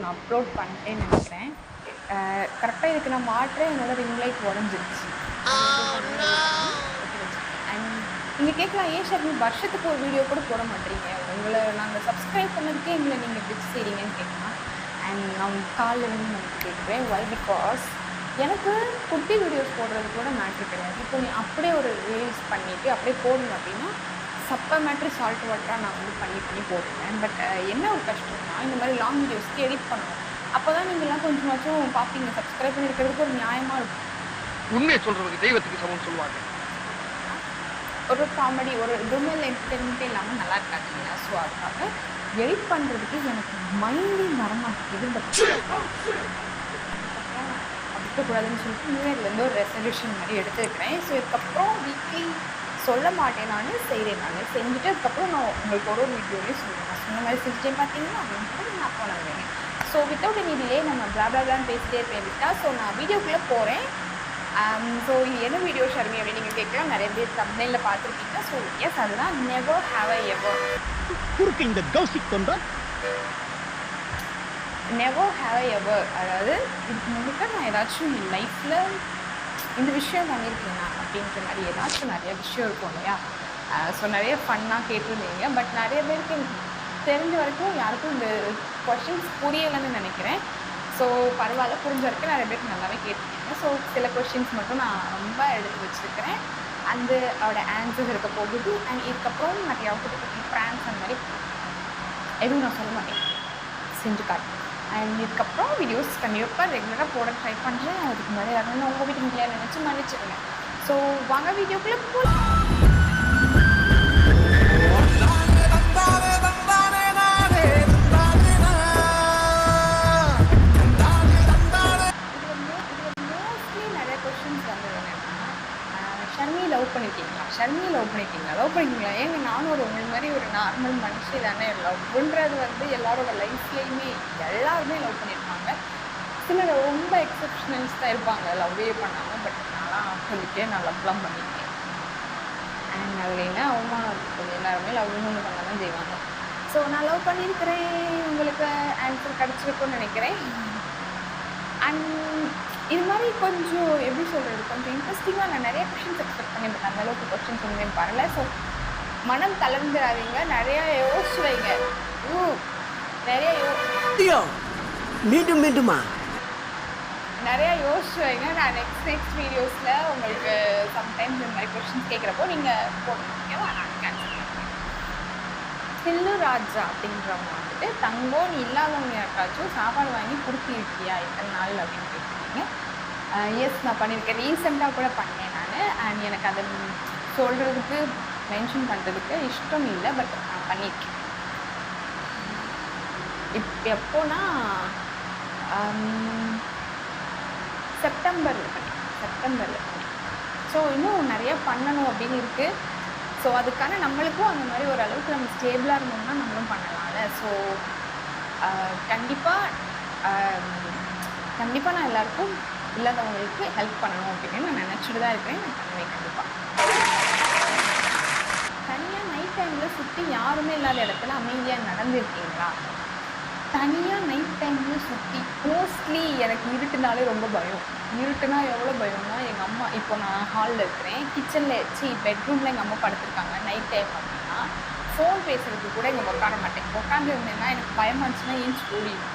நான் அப்லோட் பண்ணிட்டேன்னு நினைக்கிறேன். கரெக்டாக இதுக்கு நான் மாற்றேன், என்னோட ரிங் லைட் உடஞ்சிருச்சு. அண்ட் நீங்கள் கேட்கலாம், ஏன் ஷர்மி வருஷத்துக்கு ஒரு வீடியோ கூட போட மாட்டீங்க, உங்களை நாங்கள் சப்ஸ்கிரைப் பண்ணதுக்கே எங்களை நீங்கள் எப்படி செய்கிறீங்கன்னு கேட்கலாம். அண்ட் நான் காலில் வந்து நமக்கு கேட்குறேன், வை பிகாஸ் எனக்கு குட்டி வீடியோஸ் போடுறது கூட மேட்ரு கிடையாது. இப்போ நீ அப்படியே ஒரு ரீல்ஸ் பண்ணிவிட்டு அப்படியே போடணும் அப்படின்னா சப்பை மேட்ரு சால்ட் வாட்டராக நான் வந்து பண்ணி போடுவேன். பட் என்ன ஒரு கஷ்டம்னா, இந்த மாதிரி லாங் வீடியோஸ்க்கு எடிட் பண்ணணும். அப்போ தான் நீங்கள்லாம் கொஞ்சமாச்சும் பார்ப்பீங்க, சப்ஸ்கிரைப் பண்ணியிருக்கிறதுக்கு ஒரு நியாயமாக இருக்கும். உண்மையை சொல்கிறதுக்கு தெய்வத்துக்கு சமம் சொல்லுவாங்க. ஒரு காமெடி, ஒரு விமல் என்டர்டெயின்மெண்ட்டே இல்லாமல் நல்லா இருக்காது இல்லையா? ஸோ அதுக்காக எடிட் பண்ணுறதுக்கு எனக்கு மைண்டே வரமாட்டேங்குது. பட் அப்படிக்கூடாதுன்னு சொல்லிட்டு நியூஇயர்லேருந்து ஒரு ரெசல்யூஷன் மாதிரி எடுத்துருக்கிறேன். ஸோ இதுக்கப்புறம் வீக்லி சொல்ல மாட்டேன், நான் செய்கிறேன். நான் செஞ்சுட்டு அதுக்கப்புறம் நான் உங்களுக்கு ஒரு வீடியோலேயே சொல்லுவேன், நான் சொன்ன மாதிரி செஞ்சுட்டேன் பார்த்தீங்கன்னா அப்படின்னு நான் போனேன். ஸோ வித்தவுட் எனி டிலே நம்ம பிளாபிளான்னு பேசிட்டே இருப்பேன் விட்டா. ஸோ நான் வீடியோக்குள்ளே போகிறேன். ஸோ என்ன வீடியோ ஷர்மி அப்படின்னு நீங்கள் கேட்கலாம். நிறைய பேர் தம்ப்நெயிலில் பார்த்துருப்பீங்க. ஸோ எஸ், அதுதான் நெவர் ஹேவ் ஐ எவர். இந்த Kaushik Thonda never have I எவர், அதாவது இதுக்கு முன்னாடி நான் ஏதாச்சும் என் லைஃப்பில் இந்த விஷயம் பண்ணியிருக்கீங்க அப்படின்ற மாதிரி ஏதாச்சும் நிறைய விஷயம் இருக்கும் இல்லையா? ஸோ நிறைய ஃபன்னாக கேட்டிருந்தீங்க. பட் நிறைய பேருக்கு தெரிஞ்ச வரைக்கும் யாருக்கும் இந்த கொஷின்ஸ் புரியலைன்னு நினைக்கிறேன். ஸோ பரவாயில்ல, புரிஞ்ச வரைக்கும் நிறைய பேருக்கு நல்லாவே கேட்டிருக்கீங்க. ஸோ சில கொஷின்ஸ் மட்டும் நான் ரொம்ப எடுத்து வச்சுருக்கிறேன். அந்த அதோட ஆன்சர்ஸ் இருக்க போகுது. அண்ட் இதுக்கப்புறம் நிறைய குட்டி ப்ராங்க்ஸ் அந்த மாதிரி எதுவும் நான் சொல்ல மாட்டேன், செஞ்சு காட்டுறேன். அண்ட் இதுக்கப்புறம் வீடியோஸ் கண்டிப்பாக ரெகுலராக போட ட்ரை பண்ணுறேன். அதுக்கு முன்னாடி யாரும் உங்கள் வீட்டு முடியாது நினச்சி மன்னிச்சிடுங்க. ஸோ வாங்க வீடியோக்குள்ளே போகலாம். ஷர்மி லவ் பண்ணியிருக்கீங்களா? ஏங்க நானும் ஒரு உங்கள் மாதிரி ஒரு நார்மல் மனுஷி தானே. லவ்ன்றது வந்து எல்லாரோட லைஃப்லேயுமே எல்லாருமே லவ் பண்ணியிருப்பாங்க. சிலர் ரொம்ப எக்ஸப்ஷனல்ஸ் தான் இருப்பாங்க லவ்வே பண்ணாமல். பட் நான்லாம் சொல்லிட்டே நான் லவ்லாம் பண்ணியிருக்கேன். அண்ட் அதில் என்ன அவமானம் இருக்குது, எல்லாருமே லவ்னு ஒன்று பண்ண தான் செய்வாங்க. ஸோ நான் லவ் பண்ணியிருக்கிறேன், உங்களுக்கு ஆன்சர் கிடச்சிருக்குன்னு நினைக்கிறேன். அண்ட் இது மாதிரி கொஞ்சம் எப்படி சொல்கிறது, கொஞ்சம் இன்ட்ரெஸ்டிங்காக நான் நிறைய கொஷின்ஸ் எக்ஸ்பெக்ட் பண்ணி, பட் அந்தளவுக்கு கொஷின்ஸ் ஒன்றுமே வரல. ஸோ மனம் தளர்ந்துடாதீங்க, நிறையா யோசிச்சு வைங்க. நிறையா யோசிச்சு வைங்க. நான் நெக்ஸ்ட் வீடியோஸில் உங்களுக்கு சம்டைம்ஸ் இந்த மாதிரி கொஷின்ஸ் கேட்குறப்போ நீங்கள் போடுங்க, ஓகேவா? நான் கேன்சல் பண்ணுறேன். சில்லு ராஜா அப்படின்றவங்க வந்துட்டு, தங்கம் நீ இல்லாதவங்க யாருக்காச்சும் சாப்பாடு வாங்கி கொடுத்துருக்கியா இத்தனை நாள் அப்படின்னு கேட்குறீங்க. எஸ், நான் பண்ணியிருக்கேன். ரீசெண்டாக கூட பண்ணேன் நான். அண்ட் எனக்கு அதை சொல்கிறதுக்கு மென்ஷன் பண்ணுறதுக்கு இஷ்டம் இல்லை, பட் நான் பண்ணியிருக்கேன். எப்போனா செப்டம்பரில் பண்ணேன். ஸோ இன்னும் நிறையா பண்ணணும் அப்படின்னு இருக்குது. ஸோ அதுக்கான நம்மளுக்கும் அந்த மாதிரி ஒரு அளவுக்கு நம்ம ஸ்டேபிளாக இருந்தோம்னா நம்மளும் பண்ணலாம்ல. ஸோ கண்டிப்பாக நான் எல்லாருக்கும் இல்லாதவங்களுக்கு ஹெல்ப் பண்ணணும் அப்படின்னு நான் நினச்சிட்டு தான் இருக்கிறேன். நான் பண்ணுவேன் கண்டிப்பாக. தனியாக நைட் டைமில் சுற்றி யாருமே இல்லாத இடத்துல அமைதியாக நடந்துருக்கீங்களா? தனியாக நைட் டைமில் சுற்றி, மோஸ்ட்லி எனக்கு இருட்டுனாலே ரொம்ப பயம். இருட்டுனா எவ்வளோ பயம்னா, எங்கள் அம்மா, இப்போ நான் ஹாலில் இருக்கிறேன், கிச்சனில் பெட்ரூமில் எங்கள் அம்மா படுத்துருக்காங்க. நைட் டைம் அப்படின்னா ஃபோன் பேசுகிறதுக்கு கூட இங்கே உட்கார மாட்டேன். உட்காந்து இருந்தேன்னா எனக்கு பயமாக இருந்துச்சுன்னா ஏஞ்சி ஓடிடும்.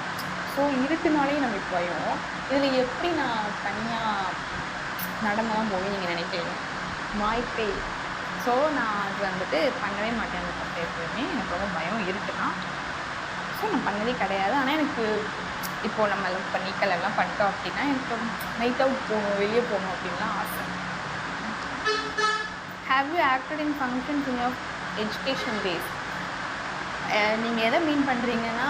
ஸோ இருட்டுனாலே நமக்கு பயம். இதில் எப்படி நான் தனியாக நடந்தான் போய் நீங்கள் நினைக்கிறீங்க? வாய்ப்பே. ஸோ நான் அது வந்துட்டு பண்ணவே மாட்டேன். அந்த தப்பு எப்பவுமே எனக்கு ரொம்ப பயம் இருக்குன்னா. ஸோ நான் பண்ணதே கிடையாது. ஆனால் எனக்கு இப்போது நம்ம லவ் பண்ணி கல்யாணம் பண்ணிட்டோம் அப்படின்னா எனக்கு நைட் அவுட் போகணும், வெளியே போகணும் அப்படின்லாம் ஆசை. Have you acted in functions in your education days? நீங்கள் எதை மீன் பண்ணுறீங்கன்னா,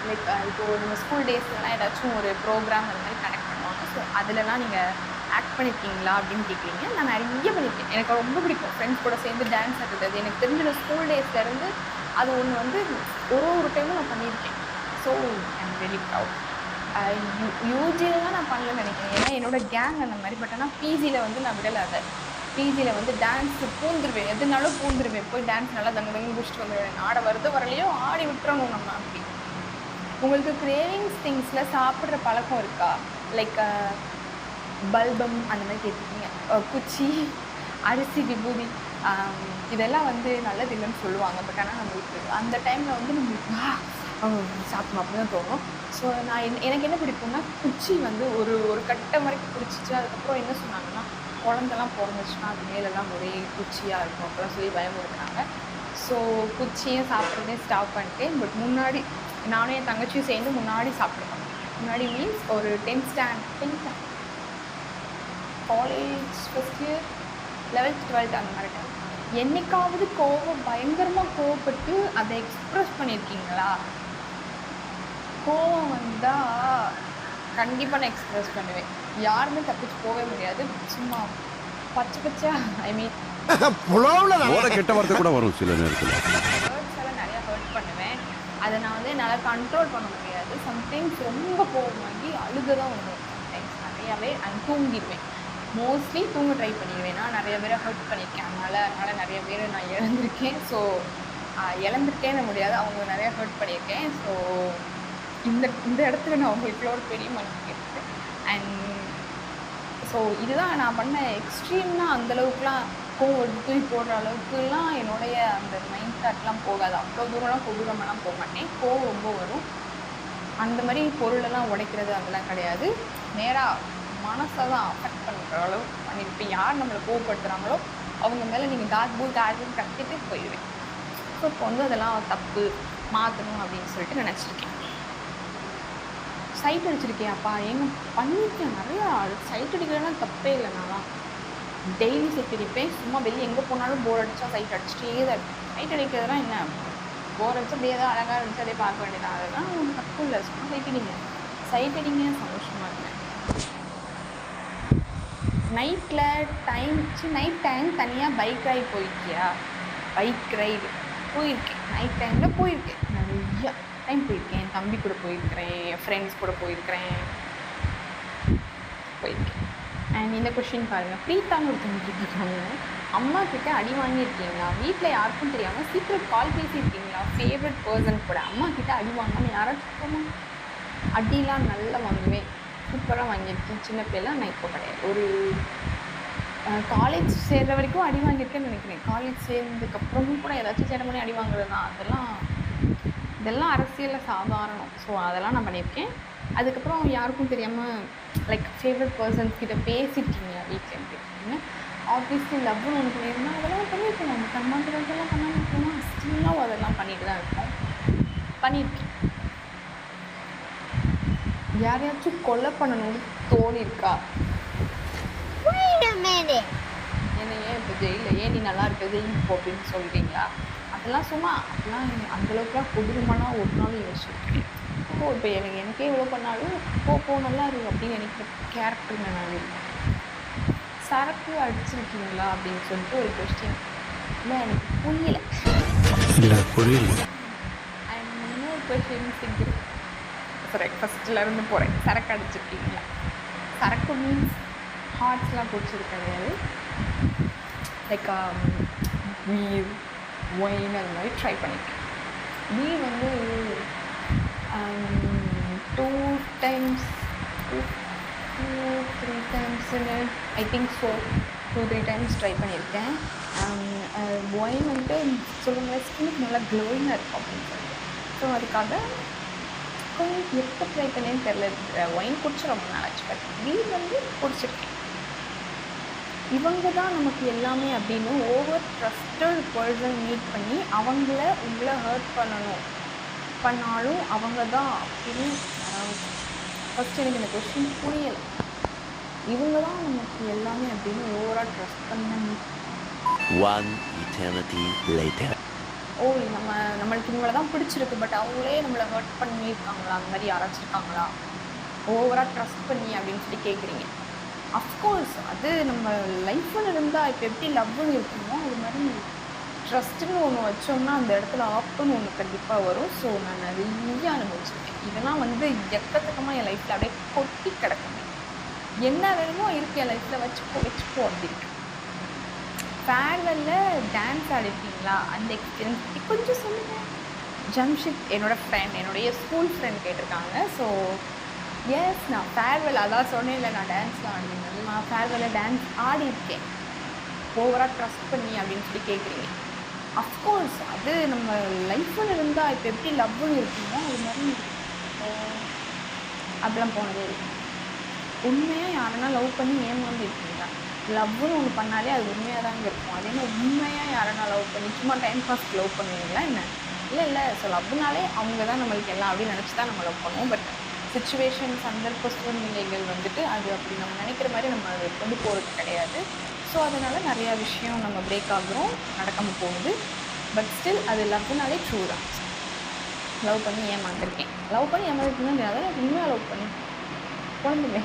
லைக் இப்போது நம்ம ஸ்கூல் டேஸ்லலாம் ஏதாச்சும் ஒரு ப்ரோக்ராம் அந்த மாதிரி கனெக்ட் பண்ணுவாங்க. ஸோ அதிலலாம் நீங்கள் ஆக்ட் பண்ணியிருக்கீங்களா அப்படின்னு கேட்குறீங்க. நான் நிறைய பண்ணியிருக்கேன். எனக்கு ரொம்ப பிடிக்கும் ஃப்ரெண்ட்ஸ் கூட சேர்ந்து டான்ஸ் ஆடுறது. எனக்கு தெரிஞ்ச ஸ்கூல் டேஸ்லேருந்து அது ஒன்று வந்து ஒரு டைமும் நான் பண்ணியிருக்கேன். So I'm very proud. யூஜியில் நான் பண்ணலன்னு நினைக்கிறேன், ஏன்னா என்னோடய கேங் அந்த மாதிரி. பட் ஆனால் பிஜியில் வந்து நான் விடலை. அதை பிஜியில் வந்து டான்ஸு பூந்துருவேன், எதுனாலும் பூந்துருவேன். போய் டான்ஸ் நல்லா தங்க முடிச்சுட்டு வந்துடுவேன். ஆட வருது வரலையோ ஆடி விட்டுறணும் நம்ம அப்படி. உங்களுக்கு கிரேவிங்ஸ் திங்ஸில் சாப்பிட்ற பழக்கம் இருக்கா? லைக் பல்பம் அந்த மாதிரி கேட்டிருக்கீங்க. குச்சி, அரிசி, விபூதி இதெல்லாம் வந்து நல்லது இல்லைன்னு சொல்லுவாங்க. பட் ஆனால் நம்மளுக்கு அந்த டைமில் வந்து நம்மளுக்கு சாப்பிடணும் அப்படி தான் தோணும். ஸோ எனக்கு என்ன பிடிக்கும்னா குச்சி வந்து ஒரு கட்டம் வரைக்கும் பிடிச்சிச்சு. அதுக்கப்புறம் என்ன சொன்னாங்கன்னா குழந்தெல்லாம் பிறந்துச்சுன்னா அது மேலெல்லாம் ஒரே குச்சியாக இருக்கும் அப்போலாம் சொல்லி பயமுறுத்துனாங்க. ஸோ குச்சியை சாப்பிட்றதே ஸ்டாப் பண்ணிட்டேன். பட் முன்னாடி நானும் என் தங்கச்சியும் சேர்ந்து முன்னாடி சாப்பிட்ருக்கோம். முன்னாடி மீன்ஸ் ஒரு 10th college first year 11th 12th அந்த மாதிரி டைம். என்னைக்காவது பயங்கரமாக கோவப்பட்டு அதை எக்ஸ்ப்ரெஸ் பண்ணியிருக்கீங்களா? கோவம் வந்தால் கண்டிப்பாக நான் எக்ஸ்ப்ரெஸ் பண்ணுவேன். யாருமே தப்பிச்சு போகவே முடியாது. சும்மா பச்சை ஐ மீன் கெட்ட வார்த்தை கூட வரும் சில நேரத்தில். வேர்ட்ஸ் எல்லாம் நிறையா ஹர்ட் பண்ணுவேன். அதை நான் வந்து என்னால் கண்ட்ரோல் பண்ண முடியாது. சம்டைம்ஸ் ரொம்ப கோவமாகி அழுக தான் வரும். சம்டைம்ஸ் நிறையாவே தூங்கிடுவேன். மோஸ்ட்லி தூங்க ட்ரை பண்ணிடுவேன். நான் நிறைய பேரை ஹர்ட் பண்ணியிருக்கேன். அதனால் நிறைய பேரை நான் இழந்திருக்கேன். ஸோ இழந்திருக்கேன்னு முடியாது, அவங்க நிறையா ஹர்ட் பண்ணியிருக்கேன். ஸோ இந்த இடத்துல நான் அவங்களுக்குள்ள ஒரு பெரிய மன்னிப்பு கேட்குறேன். அண்ட் ஸோ இதுதான் நான் பண்ண எக்ஸ்ட்ரீம்னா அந்தளவுக்குலாம் கோவம் தூக்கி போடுற அளவுக்குலாம் என்னுடைய அந்த மைண்ட் தாட்லாம் போகாது. அவ்வளோ தூரம்லாம் கொடூரமெல்லாம் போக மாட்டேன். கோவம் ரொம்ப வரும். அந்த மாதிரி பொருளெல்லாம் உடைக்கிறது அதெல்லாம் கிடையாது. நேராக மனசை தான் அஃபெக்ட் பண்ணுற அளவுக்கு பண்ணியிருப்பேன். யார் நம்மளை கோவப்படுத்துகிறாங்களோ அவங்க மேலே நீங்கள் காட்புன்னு கத்திட்டு போயிடுவேன். ஸோ இப்போ வந்து அதெல்லாம் தப்பு, மாற்றணும் அப்படின்னு சொல்லிட்டு நினச்சிருக்கேன். சைட் அடிச்சிருக்கேன் அப்பா ஏங்க பண்ணியிருக்கேன் நிறையா. சைட் அடிக்கிறதுனா தப்பே இல்லை. நான் டெய்லி சைட் அடிப்பேன். சும்மா வெளியே எங்கே போனாலும் போர் அடித்தா சைட் அடிச்சுட்டே தான் இருப்பேன். சைட் அடிக்கிறதுலாம் என்ன, போர் அடிச்சா அப்படியே தான் அழகாக இருந்துச்சு அப்படியே பார்க்க வேண்டியதான். அதெல்லாம் ஒன்றும் தப்பு இல்லை. சும்மா சைட் அடிங்க சந்தோஷமாக இருந்தேன். நைட் டைம் தனியாக பைக் ரைடு போயிருக்கியா? பைக் ரைடு போயிருக்கேன். நைட் டைமில் போயிருக்கேன். நிறையா டைம் போயிருக்கேன். என் தம்பி கூட போயிருக்கிறேன், என் ஃப்ரெண்ட்ஸ் கூட போயிருக்கேன். அண்ட் இந்த கொஷின் பாருங்கள். ப்ரீத்தான்னு ஒருத்தவங்க கேட்டிருக்காங்க, அம்மா கிட்ட அடி வாங்கியிருக்கீங்களா? வீட்டில் யாருக்கும் தெரியாமல் சீக்ரெட் கால் பேசியிருக்கீங்களா? ஃபேவரட் பர்சன் கூட அம்மா கிட்ட அடி வாங்காமல் யாராச்சும் போகணும்? அடிலாம் நல்லா வாங்குவேன், சூப்பராக வாங்கியிருக்கேன். சின்ன பிள்ளைலாம் நான் இப்போ கிடையாது. ஒரு காலேஜ் சேர்கிற வரைக்கும் அடி வாங்கியிருக்கேன்னு நினைக்கிறேன். காலேஜ் சேர்ந்ததுக்கப்புறமும் கூட ஏதாச்சும் சேட்டை பண்ணி அடி வாங்குறது தான். இதெல்லாம் அரசியலில் சாதாரணம். ஸோ அதெல்லாம் நான் பண்ணியிருக்கேன். அதுக்கப்புறம் யாருக்கும் தெரியாமல் லைக் ஃபேவரட் பர்சன்ஸ் கிட்ட பேசியிருக்கீங்களா வீட்டில் கேட்டிருக்கீங்க. ஆப்வியஸ்லி லவ்னு ஒன்று பண்ணியிருந்தோம். அதெல்லாம் பண்ணியிருக்கேன். நம்ம கண்மாத்திரத்தெல்லாம் பண்ணாமல் இருக்கோம்னா ஸ்டில்லாக அதெல்லாம் பண்ணிட்டு தான் இருக்கோம். பண்ணியிருக்கேன். யாரையாச்சும் கொலை பண்ணணும்னு தோணியிருக்கா? என்ன ஏன் இப்போ ஜெயிலில் ஏன் நீ நல்லா இருக்க ஜெயிலுக்கு போ அப்படின்னு சொல்கிறீங்களா? அதெல்லாம் சும்மா அதெல்லாம் அந்தளவுக்குலாம் கொடூரமாலாம் ஒரு நாள் யோசிச்சிருக்கேன். இப்போ எனக்கே இவ்வளோ பண்ணாலும் போ நல்லா இருக்கு அப்படின்னு நினைக்கிற கேரக்டர் நான் சரக்கு அடிச்சிருக்கீங்களா அப்படின்னு சொல்லிட்டு ஒரு கொஸ்டின். இல்லை எனக்கு புரியல. அண்ட் இன்னொரு கொஸ்டின் ஃபஸ்ட்டிலேருந்து போகிறேன். சரக்கு அடிச்சிருக்கீங்களா? சரக்கு மீன்ஸ் ஹார்ட்ஸ்லாம் குடிச்சது கிடையாது. லைக் பீர், ஒயின் அந்த மாதிரி ட்ரை பண்ணியிருக்கேன். பீர் வந்து 2-3 times I think so 2-3 times try பண்ணியிருக்கேன். ஒயின் வந்துட்டு சொல்லுங்க ஸ்கின்னுக்கு நல்லா க்ளோயிங்காக இருக்கும் அப்படின்னு சொல்லிட்டு. ஸோ அதுக்காக கொஞ்சம் எப்போ ட்ரை பண்ணேன்னு தெரில. ஒயின் குடிச்சு ரொம்ப நாள் ஆச்சு. பட் பீர் வந்து குடிச்சிருக்கேன். இவங்க தான் நமக்கு எல்லாமே அப்படின்னு ஓவர் ட்ரஸ்டட் பர்சன் மீட் பண்ணி உங்களை ஹர்ட் பண்ணாலும் அவங்க தான் அப்படின்னு. ஃபஸ்ட் எனக்கு இந்த கொஸ்டின் புரியலை. இவங்க தான் நமக்கு எல்லாமே அப்படின்னு ஓவராக ட்ரஸ்ட் பண்ணி நம்மளுக்கு இவங்களை தான் பிடிச்சிருக்கு பட் அவங்களே நம்மளை ஹர்ட் பண்ணியிருக்காங்களா? அந்த மாதிரி யாராச்சும் இருக்காங்களா ஓவராக ட்ரஸ்ட் பண்ணி அப்படின்னு சொல்லி கேட்குறீங்க. அஃப்கோர்ஸ் அது நம்ம லைஃப்னு இருந்தால் இப்போ எப்படி லவ்னு இருக்குமோ அது மாதிரி ட்ரஸ்ட்டுன்னு ஒன்று வச்சோம்னா அந்த இடத்துல ஆப்புன்னு ஒன்று கண்டிப்பாக வரும். ஸோ நான் நிறைய அனுபவிச்சிருக்கேன். இதெல்லாம் வந்து எக்கச்சக்கமாக என் லைஃப்பில் அப்படியே கொட்டி கிடக்குங்க. என்ன வேணுமோ இருக்கு என் லைஃப்பில் வச்சுப்போ அப்படி இருக்கு. ஃபேர்வெல்லில் டான்ஸ் ஆடிருக்கீங்களா? அந்த எக்ஸ்பீரியன்ஸ் கொஞ்சம் சொல்லுங்கள். ஜம்ஷித் என்னோட ஃப்ரெண்ட், என்னுடைய ஸ்கூல் ஃப்ரெண்ட் கேட்டிருக்காங்க. ஸோ எஸ், நான் ஃபேர்வெல் அதான் சொன்னேன்ல, நான் டான்ஸ்லாம் ஆடினது. நான் ஃபேர்வெல்லில் டான்ஸ் ஆடியிருக்கேன். ஓவராக ட்ரஸ்ட் பண்ணி அப்படின்னு சொல்லி கேட்குறீங்க. அஃப்கோர்ஸ் அது நம்ம லைஃப்னு இருந்தால் இப்போ எப்படி லவ்னு இருக்குமோ அது மாதிரி அப்படிலாம் போனதே இல்லை. உண்மையாக யாருன்னா லவ் பண்ணி ஏமாந்துருக்கீங்க. லவ்னு ஒன்று பண்ணாலே அது உண்மையாக தாங்க இருக்கும். அதே மாதிரி உண்மையாக யாருன்னா லவ் பண்ணி சும்மா டைம் பாஸ்க்கு லவ் பண்ணுவீங்களா என்ன? இல்லை. ஸோ லவ்னாலே அவங்க தான் நம்மளுக்கு எல்லாம் அப்படின்னு நினச்சி தான் நம்ம லவ் பண்ணுவோம். பட் சிச்சுவேஷன், சந்தர்ப்ப சூழ்நிலைகள் வந்துட்டு அது அப்படி நம்ம நினைக்கிற மாதிரி நம்ம அதை கொண்டு போகிறது கிடையாது. ஸோ அதனால் நிறையா விஷயம் நம்ம பிரேக் ஆகுறோம், நடக்காமல் போகுது. பட் ஸ்டில் அது லவ்னாலே ட்ரூ தான். லவ் பண்ணி ஏமாந்துருக்கேன். லவ் பண்ணி ஏமாந்துருக்கீங்கன்னா அதான் உண்மையாக லவ் பண்ணி குழந்தைங்க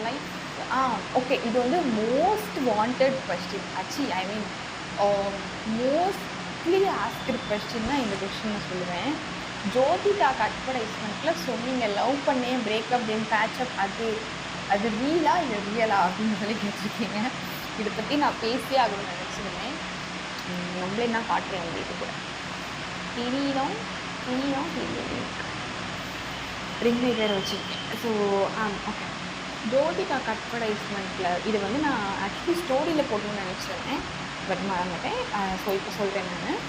லைஃப். ஓகே, இது வந்து most wanted question. Actually I mean mostly asked கொஸ்டின்னா இந்த கொஸ்டின் நான் சொல்லுவேன். ஜோதிடாக் அட்வர்டைஸ்மெண்ட்டில் சொன்னீங்க லவ் பண்ணேன், பிரேக்கப் தென் பேட்சப், அது ரீலா இல்லை ரியலா அப்படின்னு சொல்லி கேட்டிருக்கீங்க. இதை பற்றி நான் பேசியே ஆகணும்னு நினச்சிருந்தேன். நம்மளே என்ன காட்டுறேன் உங்களுக்கு கூட. தெரியணும் ரிங் பேர் வச்சுருக்கேன். ஸோ ஓகே, ஜோதிடாக் அட்வர்டைஸ்மெண்ட்டில் இது வந்து நான் ஆக்சுவலி ஸ்டோரியில் போடணும்னு நினச்சிருந்தேன், பட் மறந்துட்டேன். ஸோ இப்போ சொல்கிறேன் நான்.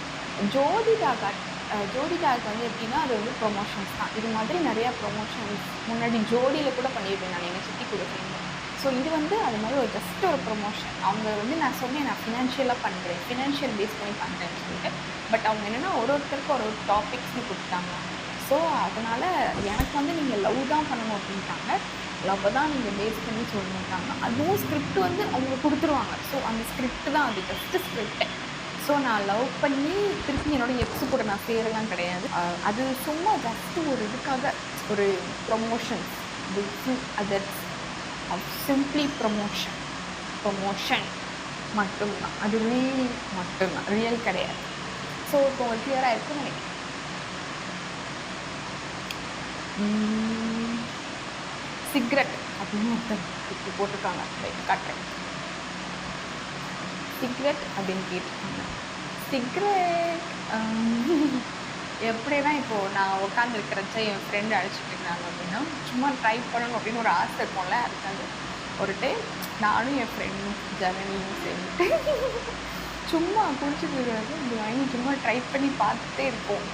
ஜோதிடாக் வந்து எப்படின்னா அது வந்து ப்ரொமோஷன்ஸ் தான். இது மாதிரி நிறையா ப்ரொமோஷன்ஸ் முன்னாடி ஜோடியில் கூட பண்ணியிருப்பேன் நான் எங்கள் சித்தி கூட சேர்ந்து. ஸோ இது வந்து அது மாதிரி ஒரு ஜஸ்ட் ஒரு ப்ரொமோஷன். அவங்க வந்து நான் சொன்னேன் நான் ஃபினான்ஷியலாக பண்ணுறேன், ஃபினான்ஷியல் பேஸ் பண்ணி பண்ணுறேன்னு சொல்லிட்டு. பட் அவங்க என்னென்னா ஒருத்தருக்கு ஒரு டாபிக்ஸ்னு கொடுத்தாங்க. ஸோ அதனால் எனக்கு வந்து நீங்கள் லவ் தான் பண்ணணும் அப்படின்ட்டாங்க. லவ் தான் நீங்கள் பேஸ் பண்ணி சொல்லணுன்ட்டாங்க. அதுவும் ஸ்கிரிப்ட் வந்து அவங்க கொடுத்துருவாங்க. ஸோ அந்த ஸ்கிரிப்ட் தான், அது ஜஸ்ட்டு ஸ்கிரிப்ட். ஸோ நான் லவ் பண்ணி திருப்பி என்னோடய எக்ஸு கூட நான் சேரலாம் கிடையாது. அது சும்மா ஜஸ்ட்டு ஒரு இதுக்காக ஒரு ப்ரொமோஷன்ஸ். அதர்ஸ் சிம்ப்ளி ப்ரொமோஷன் மட்டும்தான். அது மட்டும்தான், ரியல் கிடையாது. ஸோ இப்போ உங்களுக்கு கிளியராக இருக்குன்னு நினைக்கிறேன். சிகரெட் அப்படின்னு ஒருத்தர் இப்படி போட்டிருக்காங்க, காட்டுறேன். சிகரெட் அப்படின்னு கேட்டிருக்காங்க. சிகரெட் எப்படின்னா இப்போது நான் உட்காந்துருக்கிறச்ச என் ஃப்ரெண்டு அழைச்சிட்டு இருக்கிறாங்க அப்படின்னா சும்மா ட்ரை பண்ணணும் அப்படின்னு ஒரு ஆசை இருக்கும்ல. அதுக்காக ஒரு டைம் நானும் என் ஃப்ரெண்டும் ஜனனியும் சேர்ந்துட்டு சும்மா குடிச்சிட்டு இருக்கிறது இப்படி வாங்கி சும்மா ட்ரை பண்ணி பார்த்துட்டே இருப்போம்.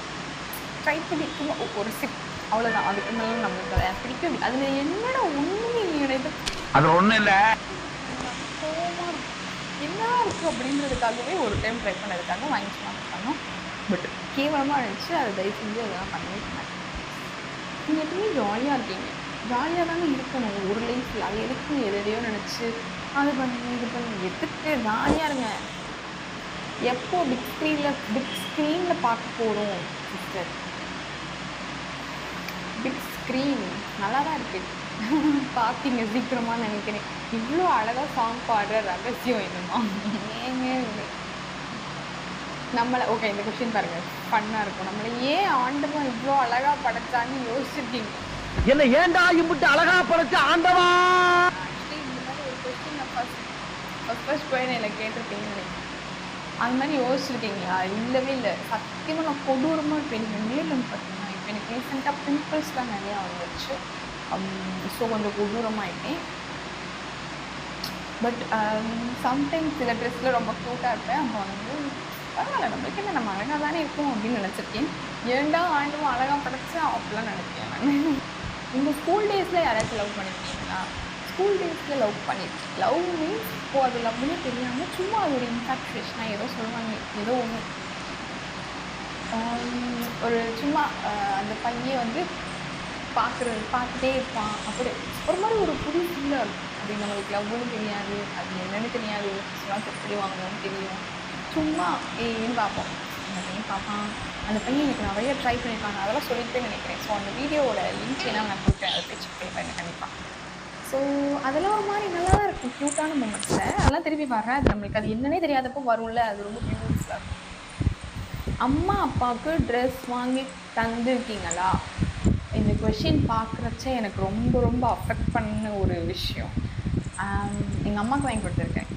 ட்ரை பண்ணி சும்மா ஒரு சிப், அவ்வளோதான். அதுக்கு மேலே நம்மளுக்கு அதை பிடிக்கும். அதில் என்னடா ஒன்றுமே இது அது ஒன்றும் இல்லை, என்ன இருக்குது அப்படின்றதுக்காகவே ஒரு டைம் ட்ரை பண்ணதுக்காக வாங்கி சும்மா பண்ணோம். பட் கேவலமாக இருந்துச்சு. அதை தயவு செஞ்சு அதெல்லாம் பண்ணவே பண்ணேன். நீங்கள் எப்பவுமே ஜாலியாக இருக்கீங்க, ஜாலியாக தானே இருக்கணும் ஒரு லைஃப்பில். அது எதுக்கு எதையோ நினச்சி அது பண்ணி இது பண்ணி எதுக்கு? ஜாலியாக இருங்க. எப்போ பிக் ஸ்க்ரீனில் பார்க்க போகிறோம் சிஸ்டர்? பிக் ஸ்க்ரீன் நல்லா தான் இருக்குது, பார்த்திங்க சீக்கிரமாக நினைக்கிறேன். இவ்வளோ அழகாக சாங் பாடுற ரகசியம் என்னமா? ஏங்க நம்மளை ஓகே, இந்த கொஸ்டின் பாருங்கள், ஃபன்னாக இருக்கும். நம்மளை ஏன் ஆண்டவன் இவ்வளோ அழகாக படைச்சான்னு யோசிச்சிருக்கீங்க? என்ன ஏண்டா இம்புட்டு அழகா படைச்ச ஆண்டவா? ஆக்சுவலி இந்த மாதிரி ஒரு கொஸ்டின் நான் ஃபர்ஸ்ட் கோயினில் கேட்டிருக்கீங்கன்னு நினைக்கிறேன். அந்த மாதிரி யோசிச்சிருக்கீங்களா? இல்லவே இல்லை. சத்தியமாக நான் கொடூரமாக இருப்பேன். நீங்கள் நேரில் பார்த்தீங்கன்னா இப்போ எனக்கு ரீசெண்டாக பிம்பிள்ஸ்லாம் நிறையா வந்துருச்சு. ஸோ கொஞ்சம் கொடூரமாகிட்டேன். பட் சம்டைம்ஸ் சில ட்ரெஸ்ஸில் ரொம்ப க்யூட்டாக இருப்பேன். அப்போ வந்து பரவாயில்ல, நம்மளுக்கு என்ன, நம்ம அழகாக தானே இருக்கும் அப்படின்னு நினச்சிருக்கேன். ஏண்டா ஆண்டும் அழகாக படைச்சா அப்படிலாம் நினைக்கிறேன் நான். உங்கள் ஸ்கூல் டேஸில் யாராச்சும் லவ் பண்ணியிருக்கீங்களா? ஸ்கூல் டேஸில் லவ் பண்ணியிருக்கேன். லவ் மீன்ஸ் இப்போது அது லவ்னே தெரியாமல் சும்மா அது ஒரு இன்ஃபாக்சுவேஷனாக ஏதோ சொல்லுவாங்க, ஏதோ ஒன்று ஒரு சும்மா அந்த பையன் வந்து பார்த்துட்டே இருப்பான். அப்படி ஒரு மாதிரி ஒரு புது ஃபீலாக இருக்கும். அப்படி நம்மளுக்கு லவ்னு தெரியாது, அது என்னென்னு தெரியாது, சும்மா எப்படி வாங்கணும்னு தெரியும். சும்மா ஏன்னு பார்ப்போம். அந்த பையன் பார்ப்பான், அந்த பையன் எனக்கு நிறைய ட்ரை பண்ணியிருக்காங்க, அதெல்லாம் சொல்லிட்டு நினைக்கிறேன். ஸோ அந்த வீடியோவோட லிங்க் எல்லாம் நான் கொடுக்குறேன், அதை போய் செக் பண்ணி பாருங்க கண்டிப்பாக. ஸோ அதெல்லாம் ஒரு மாதிரி நல்லா தான் இருக்கும், க்யூட்டான மூமெண்ட்ஸில். அதெல்லாம் திருப்பி வர்றேன், அது நம்மளுக்கு அது என்னன்னே தெரியாதப்போ வரும்ல, அது ரொம்ப பியூட்டிஃபுல்லாக இருக்கும். அம்மா அப்பாவுக்கு ட்ரெஸ் வாங்கி தந்துருக்கீங்களா? இந்த கொஷின் பார்க்குறச்ச எனக்கு ரொம்ப ரொம்ப அஃபெக்ட் பண்ண ஒரு விஷயம். எங்கள் அம்மாவுக்கு வாங்கி கொடுத்துருக்கேன்.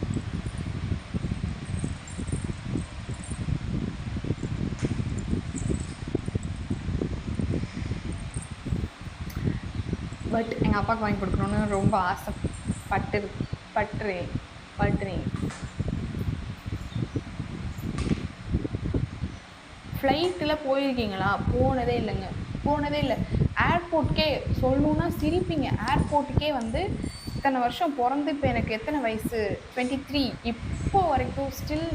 பட் எங்கள் அப்பாவுக்கு வாங்கி கொடுக்கணுன்னு ரொம்ப ஆசைப்பட்டுறேன். ஃப்ளைட்டில் போயிருக்கீங்களா? போனதே இல்லை. ஏர்போர்ட்டுக்கே சொல்லணுன்னா சிரிப்பீங்க. ஏர்போர்ட்டுக்கே வந்து இத்தனை வருஷம் பிறந்து இப்போ எனக்கு எத்தனை வயசு? 23. இப்போ வரைக்கும் ஸ்டில்